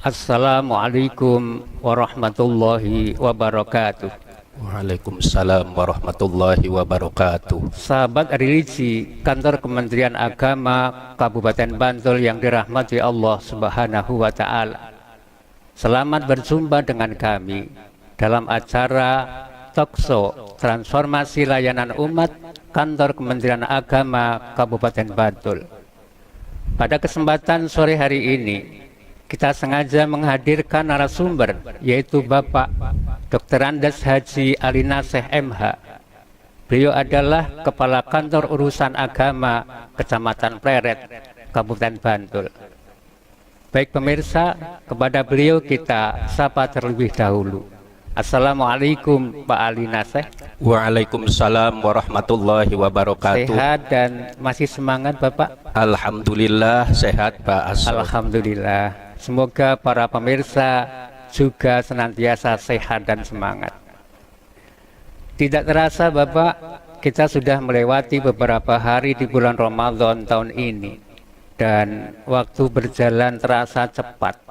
Assalamualaikum warahmatullahi wabarakatuh. Waalaikumsalam warahmatullahi wabarakatuh. Sahabat religi Kantor Kementerian Agama Kabupaten Bantul yang dirahmati Allah Subhanahu wa Ta'ala, selamat berjumpa dengan kami dalam acara Talkshow Transformasi Layanan Umat Kantor Kementerian Agama Kabupaten Bantul. Pada kesempatan sore hari ini, kita sengaja menghadirkan narasumber, yaitu Bapak Dr. Andes Haji Ali Naseh MH. Beliau adalah Kepala Kantor Urusan Agama Kecamatan Pleret, Kabupaten Bantul. Baik pemirsa, kepada beliau kita sapa terlebih dahulu. Assalamualaikum Pak Ali Naseh. Waalaikumsalam warahmatullahi wabarakatuh. Sehat dan masih semangat Bapak? Alhamdulillah sehat Pak Asraf. Alhamdulillah. Semoga para pemirsa juga senantiasa sehat dan semangat. Tidak terasa Bapak, kita sudah melewati beberapa hari di bulan Ramadan tahun ini, dan waktu berjalan terasa cepat.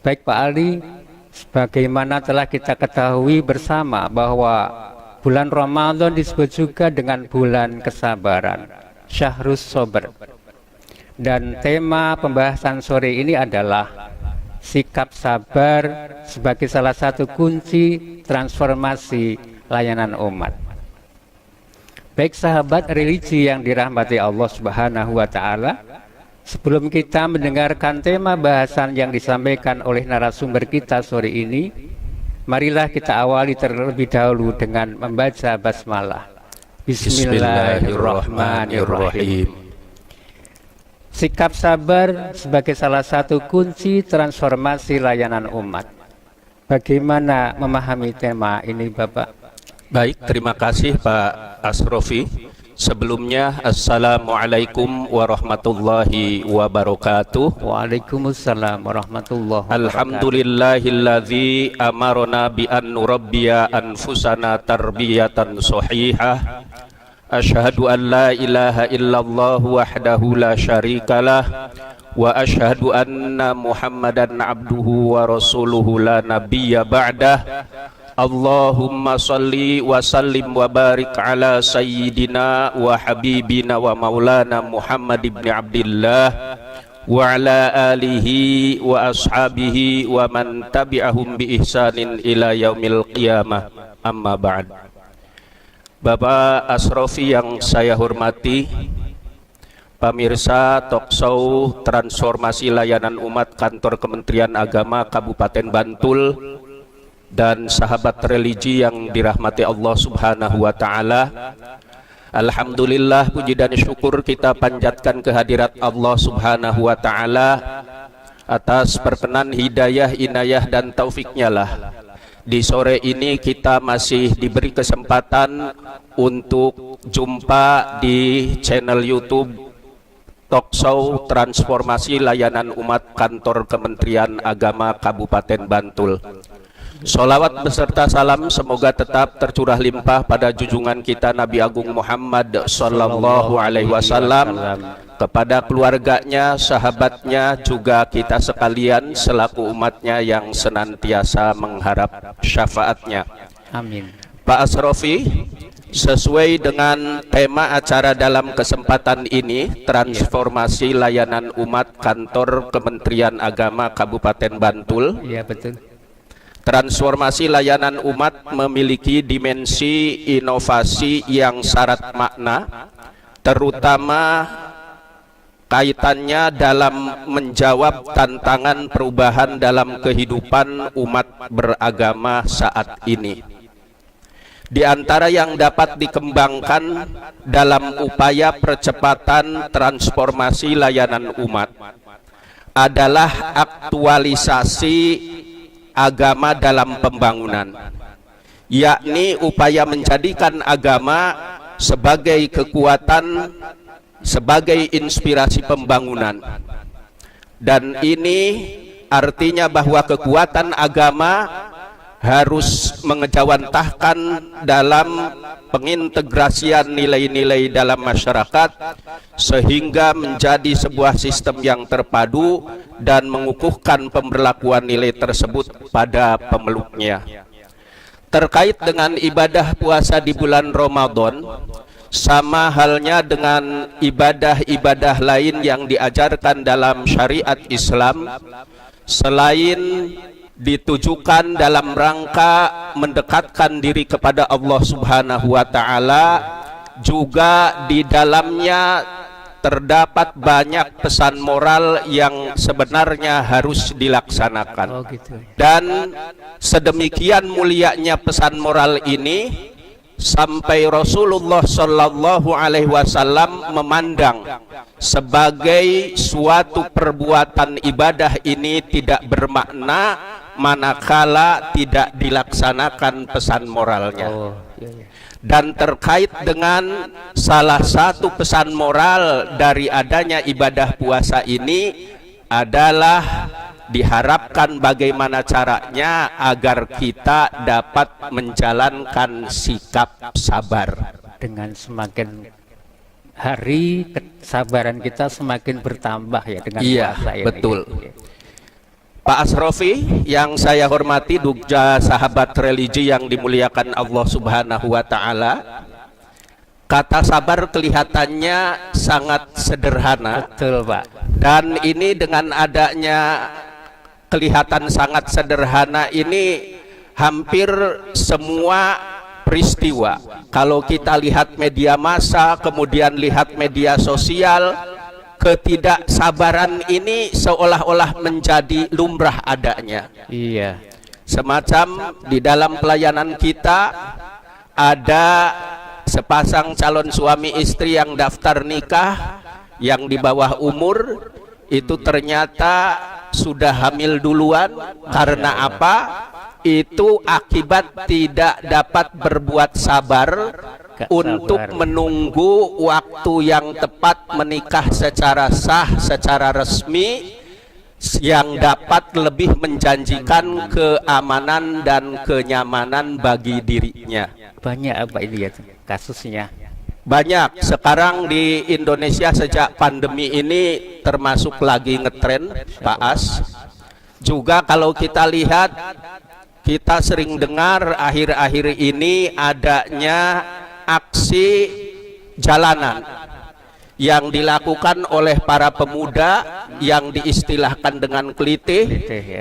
Baik Pak Ali, sebagaimana telah kita ketahui bersama bahwa bulan Ramadan disebut juga dengan bulan kesabaran, Syahrus Sabr. Dan tema pembahasan sore ini adalah sikap sabar sebagai salah satu kunci transformasi layanan umat. Baik sahabat religi yang dirahmati Allah Subhanahu wa Ta'ala, sebelum kita mendengarkan tema bahasan yang disampaikan oleh narasumber kita sore ini, marilah kita awali terlebih dahulu dengan membaca basmalah. Bismillahirrahmanirrahim. Sikap sabar sebagai salah satu kunci transformasi layanan umat. Bagaimana memahami tema ini Bapak? Baik, terima kasih Pak Asrofi. Sebelumnya, Assalamualaikum warahmatullahi wabarakatuh. Waalaikumsalam warahmatullahi wabarakatuh. Alhamdulillahilladzi amarona bi an nurabbiya anfusana tarbiyatan sahihah. Asyhadu an la ilaha illallah wahdahu la syarikalah wa asyhadu anna Muhammadan abduhu wa rasuluhu la nabiyya ba'dah. Allahumma salli wa sallim wa barik ala sayyidina wa habibina wa maulana Muhammad ibn Abdillah wa ala alihi wa ashabihi wa man tabi'ahum bi ihsanin ila yaumil qiyamah. Amma ba'd. Bapak Asrofi yang saya hormati, pemirsa Talkshow Transformasi Layanan Umat Kantor Kementerian Agama Kabupaten Bantul, dan sahabat religi yang dirahmati Allah Subhanahu wa Ta'ala. Alhamdulillah, puji dan syukur kita panjatkan kehadirat Allah Subhanahu wa Ta'ala atas perkenan hidayah, inayah dan taufiknya lah. Di sore ini kita masih diberi kesempatan untuk jumpa di channel YouTube Talkshow Transformasi Layanan Umat Kantor Kementerian Agama Kabupaten Bantul. Sholawat beserta salam semoga tetap tercurah limpah pada junjungan kita Nabi Agung Muhammad Sallallahu Alaihi Wasallam, kepada keluarganya, sahabatnya, juga kita sekalian selaku umatnya yang senantiasa mengharap syafaatnya. Amin. Pak Asrofi, sesuai dengan tema acara dalam kesempatan ini, transformasi layanan umat Kantor Kementerian Agama Kabupaten Bantul. Iya betul. Transformasi layanan umat memiliki dimensi inovasi yang syarat makna, terutama kaitannya dalam menjawab tantangan perubahan dalam kehidupan umat beragama saat ini. Di antara yang dapat dikembangkan dalam upaya percepatan transformasi layanan umat adalah aktualisasi agama dalam pembangunan, yakni upaya menjadikan agama sebagai kekuatan, sebagai inspirasi pembangunan. Dan ini artinya bahwa kekuatan agama harus mengejawantahkan dalam pengintegrasian nilai-nilai dalam masyarakat sehingga menjadi sebuah sistem yang terpadu dan mengukuhkan pemberlakuan nilai tersebut pada pemeluknya. Terkait dengan ibadah puasa di bulan Ramadan, sama halnya dengan ibadah-ibadah lain yang diajarkan dalam syariat Islam, selain ditujukan dalam rangka mendekatkan diri kepada Allah Subhanahu wa taala, juga di dalamnya terdapat banyak pesan moral yang sebenarnya harus dilaksanakan. Oh, gitu. Dan sedemikian mulianya pesan moral ini sampai Rasulullah Shallallahu Alaihi Wasallam memandang sebagai suatu perbuatan ibadah ini tidak bermakna manakala tidak dilaksanakan pesan moralnya. Oh, iya, iya. Dan terkait dengan salah satu pesan moral dari adanya ibadah puasa ini adalah diharapkan bagaimana caranya agar kita dapat menjalankan sikap sabar. Dengan semakin hari kesabaran kita semakin bertambah ya dengan puasa ini. Betul. Ya. Pak Asrofi yang saya hormati, juga sahabat religi yang dimuliakan Allah Subhanahu wa taala, kata sabar kelihatannya sangat sederhana. Betul, Pak. Dan ini dengan adanya kelihatan sangat sederhana ini, hampir semua peristiwa, kalau kita lihat media massa, kemudian lihat media sosial, ketidaksabaran ini seolah-olah menjadi lumrah adanya. Iya. Semacam di dalam pelayanan kita ada sepasang calon suami istri yang daftar nikah, yang di bawah umur itu ternyata sudah hamil duluan. Karena apa? Itu akibat tidak dapat berbuat sabar untuk menunggu waktu yang tepat menikah secara sah, secara resmi, yang dapat lebih menjanjikan keamanan dan kenyamanan bagi dirinya. Banyak apa ini ya kasusnya? Banyak. Sekarang di Indonesia sejak pandemi ini termasuk lagi ngetren, Pak As. Juga kalau kita lihat, kita sering dengar akhir-akhir ini adanya aksi jalanan yang dilakukan oleh para pemuda yang diistilahkan dengan kelitih.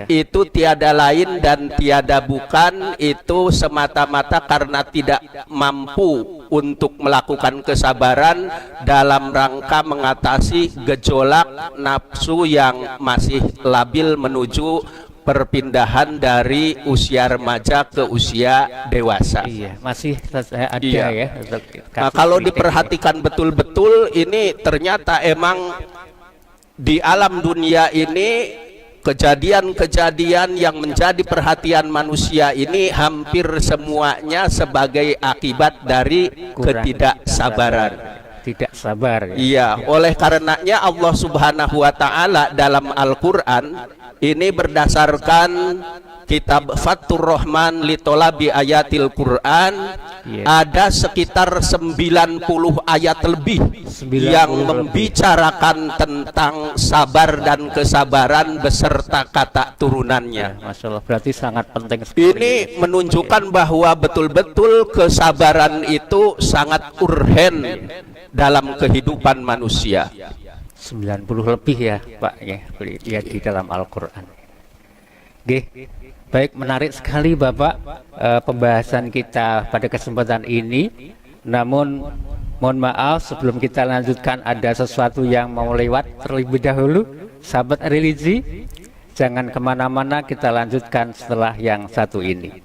Itu tiada lain dan tiada bukan, itu semata-mata karena tidak mampu untuk melakukan kesabaran dalam rangka mengatasi gejolak nafsu yang masih labil menuju perpindahan dari usia remaja ke usia dewasa. Iya, masih ada ya. Nah, kalau diperhatikan betul-betul, ini ternyata emang di alam dunia ini kejadian-kejadian yang menjadi perhatian manusia ini hampir semuanya sebagai akibat dari ketidaksabaran. Tidak sabar. Iya, oleh karenanya Allah Subhanahu wa taala dalam Al-Qur'an ini berdasarkan kitab Fathur Rahman li Tolabi Ayatil Quran, ada sekitar 90 ayat lebih yang membicarakan tentang sabar dan kesabaran beserta kata turunannya. Masya Allah, berarti sangat penting sekali. Ini menunjukkan bahwa betul-betul kesabaran itu sangat urgen dalam kehidupan manusia. 90 lebih ya Pak ya, lihat di dalam Al-Quran. Baik, menarik sekali Bapak pembahasan kita pada kesempatan ini. Namun mohon maaf, sebelum kita lanjutkan ada sesuatu yang mau lewat terlebih dahulu. Sahabat religi, jangan kemana-mana, kita lanjutkan setelah yang satu ini.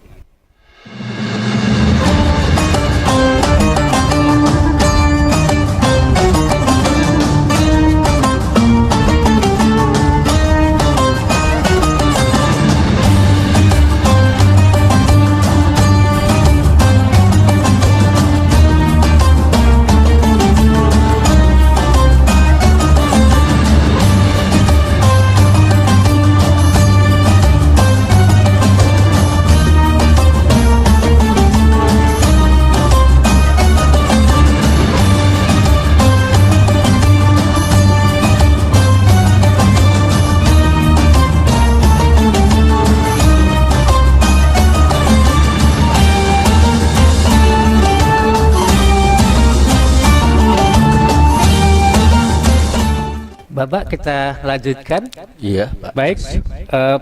Bapak, kita lanjutkan. Iya, Pak. Baik,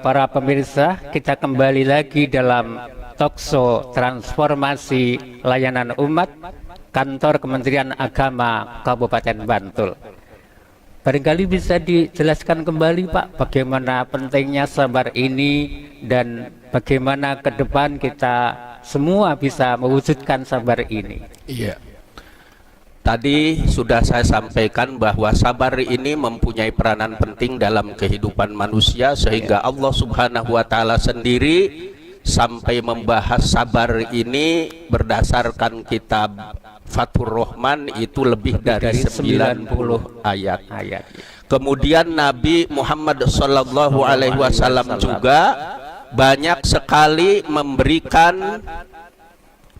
para pemirsa, kita kembali lagi dalam talkshow transformasi layanan umat Kantor Kementerian Agama Kabupaten Bantul. Barangkali bisa dijelaskan kembali, Pak, bagaimana pentingnya sabar ini dan bagaimana ke depan kita semua bisa mewujudkan sabar ini. Iya. Tadi sudah saya sampaikan bahwa sabar ini mempunyai peranan penting dalam kehidupan manusia, sehingga Allah Subhanahu wa Ta'ala sendiri sampai membahas sabar ini berdasarkan kitab Fathur Rahman itu lebih dari 90 ayat. Kemudian Nabi Muhammad sallallahu alaihi wasallam juga banyak sekali memberikan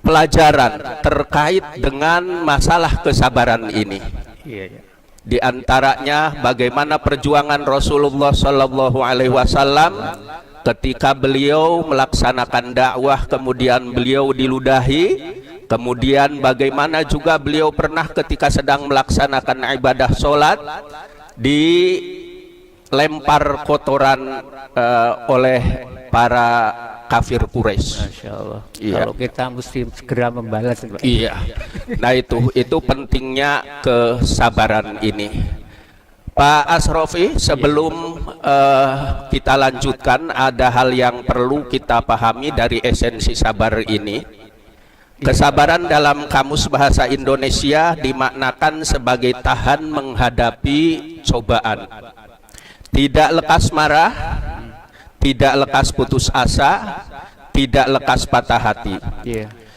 pelajaran terkait dengan masalah kesabaran ini. Di antaranya bagaimana perjuangan Rasulullah sallallahu alaihi wasallam ketika beliau melaksanakan dakwah, kemudian beliau diludahi, kemudian bagaimana juga beliau pernah ketika sedang melaksanakan ibadah sholat dilempar kotoran oleh para kafir Quraisy. Masya Allah. Iya. Kalau kita mesti segera membalas, Pak. Iya. Nah itu pentingnya kesabaran ini. Pak Asrofi, sebelum kita lanjutkan, ada hal yang perlu kita pahami dari esensi sabar ini. Kesabaran dalam Kamus Bahasa Indonesia dimaknakan sebagai tahan menghadapi cobaan, tidak lekas marah, tidak lekas putus asa, tidak lekas patah hati.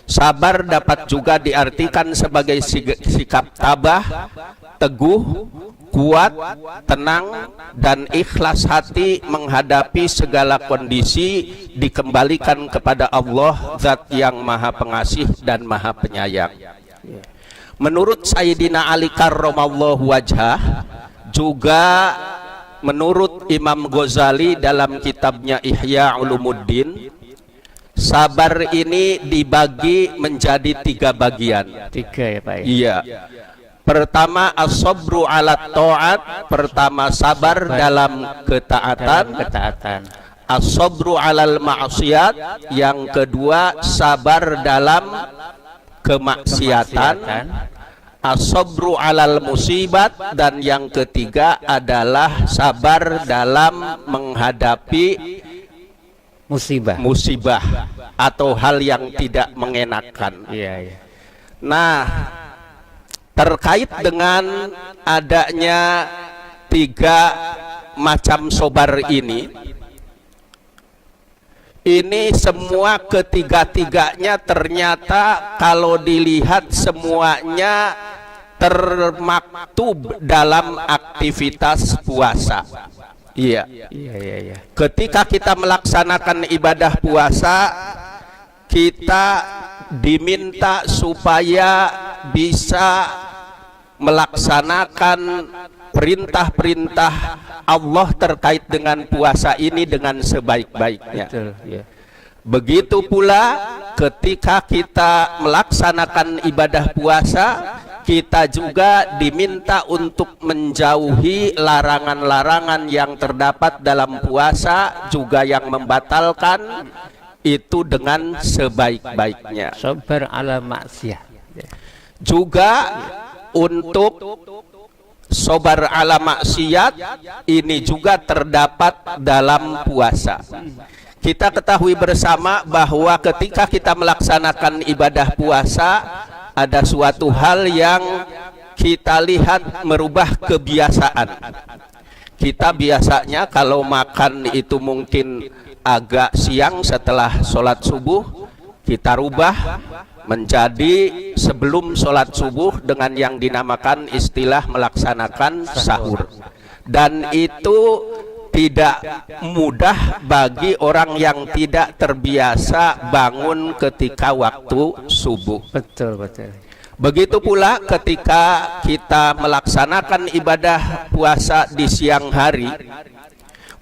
Sabar dapat juga diartikan sebagai sikap tabah, teguh, kuat, tenang, dan ikhlas hati menghadapi segala kondisi, dikembalikan kepada Allah, Zat yang Maha Pengasih dan Maha Penyayang. Menurut Sayyidina Ali karramallahu wajhah, juga menurut Imam Ghazali dalam kitabnya Ihya Ulumuddin, sabar ini dibagi menjadi 3 bagian. 3 ya, Pak? Iya. Pertama, as-sabru ala ta'at, pertama sabar dalam ketaatan. As-sabru alal ma'siyat, yang kedua sabar dalam kemaksiatan. As-sabru alal musibat, dan yang ketiga adalah sabar dalam menghadapi musibah atau hal yang tidak mengenakan. Nah, terkait dengan adanya 3 macam sabar ini semua ketiga-tiganya ternyata kalau dilihat semuanya termaktub dalam aktivitas puasa. Iya. Ketika kita melaksanakan ibadah puasa, kita diminta supaya bisa melaksanakan perintah-perintah Allah terkait dengan puasa ini dengan sebaik-baiknya. Begitu pula ketika kita melaksanakan ibadah puasa, kita juga diminta untuk menjauhi larangan-larangan yang terdapat dalam puasa, juga yang membatalkan itu dengan sebaik-baiknya. Sabar ala maksiat. Juga untuk sabar ala maksiat ini juga terdapat dalam puasa. Kita ketahui bersama bahwa ketika kita melaksanakan ibadah puasa, ada suatu hal yang kita lihat merubah kebiasaan. Kita biasanya kalau makan itu mungkin agak siang setelah sholat subuh, kita rubah menjadi sebelum sholat subuh dengan yang dinamakan istilah melaksanakan sahur. Dan itu tidak mudah bagi orang yang tidak terbiasa bangun ketika waktu subuh. Betul. Begitu pula ketika kita melaksanakan ibadah puasa di siang hari,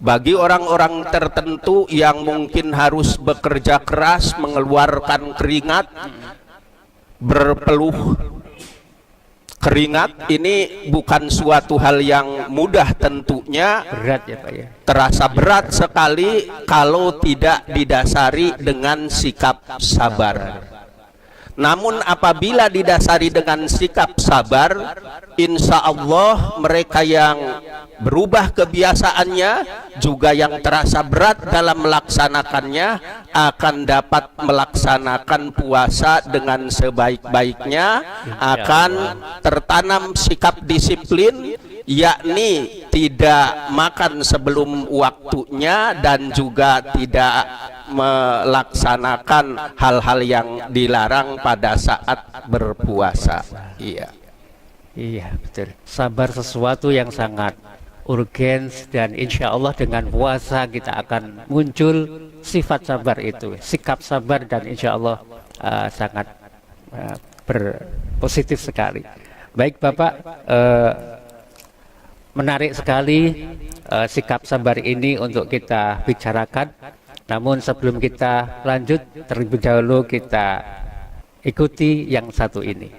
bagi orang-orang tertentu yang mungkin harus bekerja keras, mengeluarkan keringat, berpeluh Keringat ini bukan suatu hal yang mudah tentunya, Berat ya Pak ya. terasa berat sekali kalau tidak didasari dengan sikap sabar. Namun apabila didasari dengan sikap sabar, insya Allah mereka yang berubah kebiasaannya, juga yang terasa berat dalam melaksanakannya, akan dapat melaksanakan puasa dengan sebaik-baiknya, akan tertanam sikap disiplin, yakni tidak makan sebelum waktunya dan juga tidak melaksanakan hal-hal yang dilarang pada saat berpuasa. Iya. Iya betul. Sabar sesuatu yang sangat urgen, dan insya Allah dengan puasa kita akan muncul sifat sabar itu, sikap sabar, dan insya Allah sangat berpositif sekali. Baik Bapak, menarik sekali sikap sabar ini untuk kita bicarakan. Namun sebelum kita lanjut, terlebih dahulu kita ikuti yang satu ini.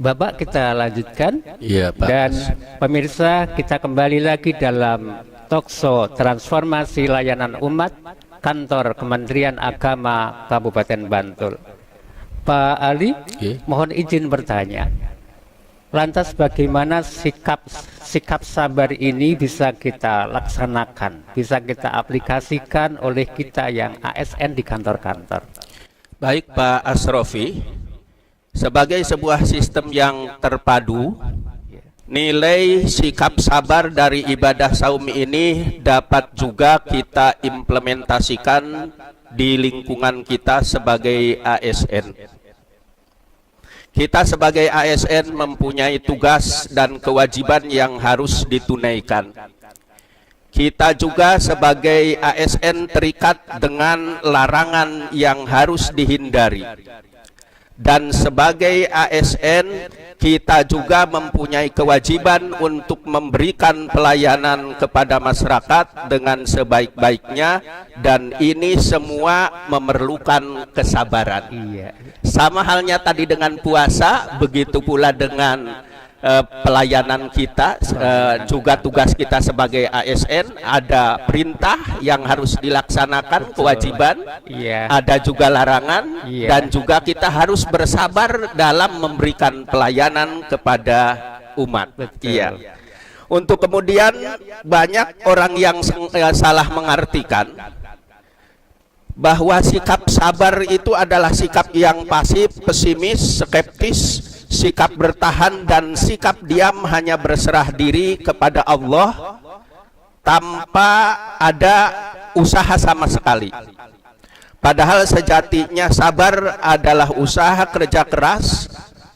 Bapak, kita lanjutkan. Iya, Pak. Dan pemirsa, kita kembali lagi dalam talkshow Transformasi Layanan Umat Kantor Kementerian Agama Kabupaten Bantul. Pak Ali, mohon izin bertanya. Lantas bagaimana sikap sabar ini bisa kita laksanakan, bisa kita aplikasikan oleh kita yang ASN di kantor-kantor? Baik Pak Asrofi, sebagai sebuah sistem yang terpadu, nilai sikap sabar dari ibadah saum ini dapat juga kita implementasikan di lingkungan kita sebagai ASN. Kita sebagai ASN mempunyai tugas dan kewajiban yang harus ditunaikan. Kita juga sebagai ASN terikat dengan larangan yang harus dihindari. Dan sebagai ASN kita juga mempunyai kewajiban untuk memberikan pelayanan kepada masyarakat dengan sebaik-baiknya, dan ini semua memerlukan kesabaran. Iya. Sama halnya tadi dengan puasa, begitu pula dengan pelayanan kita, juga tugas kita sebagai ASN, ada perintah yang harus dilaksanakan, kewajiban, ada juga larangan, dan juga kita harus bersabar dalam memberikan pelayanan kepada umat. Iya. Untuk kemudian banyak orang yang salah mengartikan bahwa sikap sabar itu adalah sikap yang pasif, pesimis, skeptis, sikap bertahan dan sikap diam, hanya berserah diri kepada Allah tanpa ada usaha sama sekali. Padahal sejatinya sabar adalah usaha kerja keras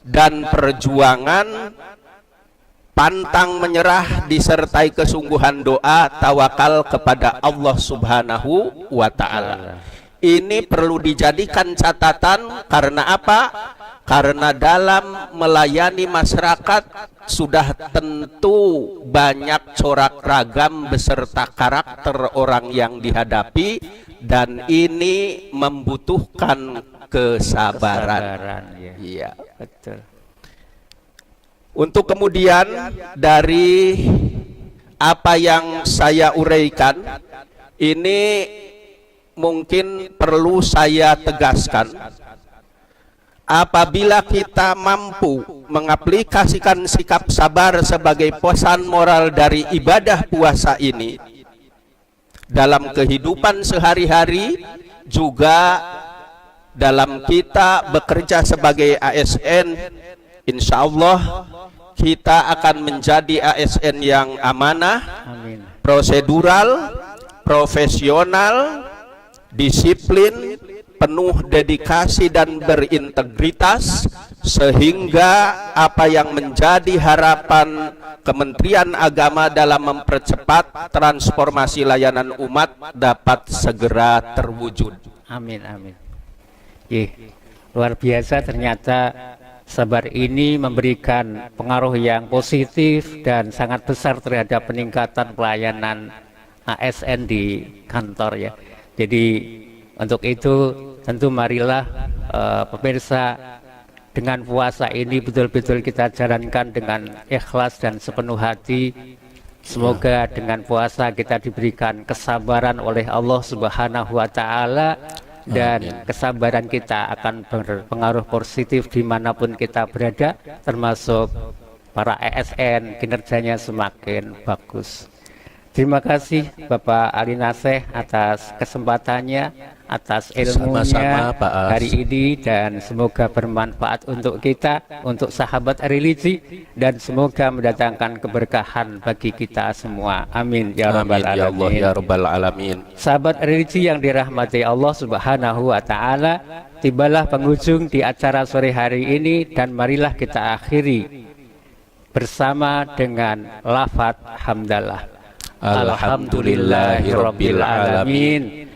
dan perjuangan, pantang menyerah disertai kesungguhan doa, tawakal kepada Allah Subhanahu wa Ta'ala. Ini perlu dijadikan catatan. Karena apa? Karena dalam melayani masyarakat sudah tentu banyak corak ragam beserta karakter orang yang dihadapi, dan ini membutuhkan kesabaran. Iya, betul. Untuk kemudian dari apa yang saya uraikan ini mungkin perlu saya tegaskan. Apabila kita mampu mengaplikasikan sikap sabar sebagai pesan moral dari ibadah puasa ini dalam kehidupan sehari-hari, juga dalam kita bekerja sebagai ASN, Insya Allah kita akan menjadi ASN yang amanah, Amin. prosedural, profesional, disiplin, penuh dedikasi dan berintegritas, sehingga apa yang menjadi harapan Kementerian Agama dalam mempercepat transformasi layanan umat dapat segera terwujud. Amin, amin. Luar biasa, ternyata sabar ini memberikan pengaruh yang positif dan sangat besar terhadap peningkatan pelayanan ASN di kantor ya. Jadi untuk itu tentu marilah pemirsa, dengan puasa ini betul-betul kita jalankan dengan ikhlas dan sepenuh hati. Semoga dengan puasa kita diberikan kesabaran oleh Allah Subhanahu wa Ta'ala, dan kesabaran kita akan berpengaruh positif dimanapun kita berada, termasuk para ASN, kinerjanya semakin bagus. Terima kasih Bapak Ali Naseh atas kesempatannya, atas ilmunya hari ini, dan semoga bermanfaat untuk kita, untuk sahabat religi, dan semoga mendatangkan keberkahan bagi kita semua. Amin ya rabbal alamin. Ya Allah ya rabbal alamin. Sahabat religi yang dirahmati Allah Subhanahu wa Ta'ala, tibalah penghujung di acara sore hari ini, dan marilah kita akhiri bersama dengan lafaz hamdalah. Alhamdulillahirabbil alamin.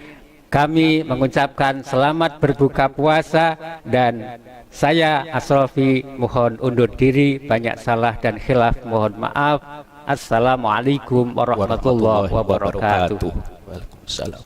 Kami mengucapkan selamat berbuka puasa, dan saya Asrofi mohon undur diri, banyak salah dan khilaf mohon maaf. Assalamualaikum warahmatullahi wabarakatuh. Waalaikumsalam.